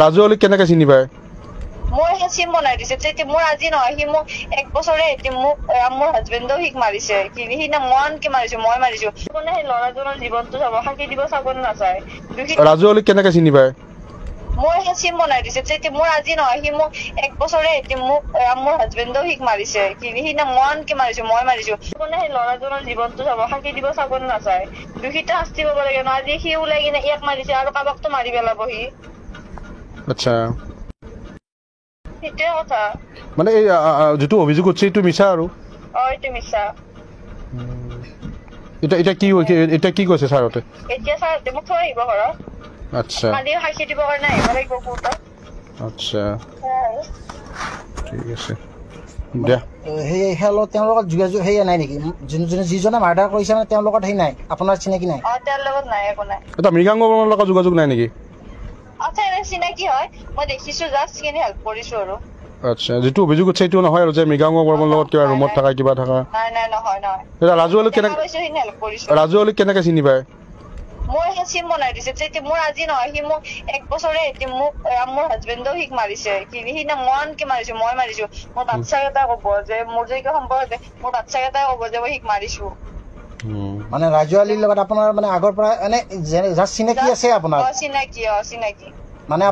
ৰাজু আলীক কেনেকে চিনি পায়? মোৰ সেই চিম বনাই দিছে তেতিয়া মোৰ আজি নহয় সি মোক 1 বছৰে মোক মোৰ হাজবেণ্ডেও শিক মাৰিছে সি না মই আনকি মাৰিছো মই মাৰিছো মানে সেই ল'ৰাজনৰ জীৱনটো চাব শান্তি দিব চাব নাচায় ৰাজু আলীক কেনেকে চিনি পায়? মোৰ সেই চিম বনাই দিছে তেতিয়া মোৰ আজি নহয় সি মোক 1 বছৰে মোক মোৰ হাজবেণ্ডেও শিক মাৰিছে সি না মই আনকি মাৰিছো মই মাৰিছো মানে সেই ল'ৰাজনৰ জীৱনটো চাব শান্তি দিব চাব নাচায় দুখিত শাস্তি পাব লাগে ন আজি সি ওলাই কিনে ইয়াক মাৰিছে আৰু কাবাকতো মাৰি পেলাব সি আচ্ছা সেইটোৱে কথা মানে এই যেটো অভিযোগ উঠছে এইটো মিছা আৰু এইটো মিছা এটা কি কৈছে ছাৰতে এতিয়া ছাৰতে মোক থৈ আহিব ঘৰত আচ্ছা কালি হাসি দিব কাৰণে আহিব লাগিব কোৰ্টত আচ্ছা ঠিক আছে দিয়া সেই হেলত তেওঁৰ লগত যোগাযোগ হেই নাই নেকি যিজনে মাৰ্ডাৰ কৰিছে মানে তেওঁৰ লগত হেই নাই আপোনাৰ চিনাকি নাই তেওঁৰ লগত নাই একো নাই এটা মৃগাংগ বৰ্মনৰ লগত যোগাযোগ নাই নেকি আচ্ছা এনে চিনাকি হয় মই দেখিছো জাষ্ট কিনে হেল্প কৰিছো আৰু আচ্ছা যেটো অভিযোগ উঠছে এইটো নহয় আৰু যে মৃগাংগ বৰ্মনৰ লগত কিবা ৰুমত থকা কিবা থকা নাই নহয় এটা ৰাজু আলীক কেনেকে চিনি পায় মোৰ সেই চিম বনাই দিছে তেতিয়া মোৰ আজি নহয় সি মোক 1 বছৰে মোক মোৰ হাজবেণ্ডেও শিক মাৰিছে সি না মই আনকি মাৰিছো মই মাৰিছো মোৰ বাচ্চা এটা ক'ব যে মোৰ যে সম্পৰ্ক মোৰ বাচ্চা এটাই ক'ব যে মই শিক মাৰিছো মানে ৰাজু আলীৰ লগত আপোনাৰ মানে আগৰ পৰা এনে যাৰ চিনাকি আছে আপোনাৰ চিনাকি মানে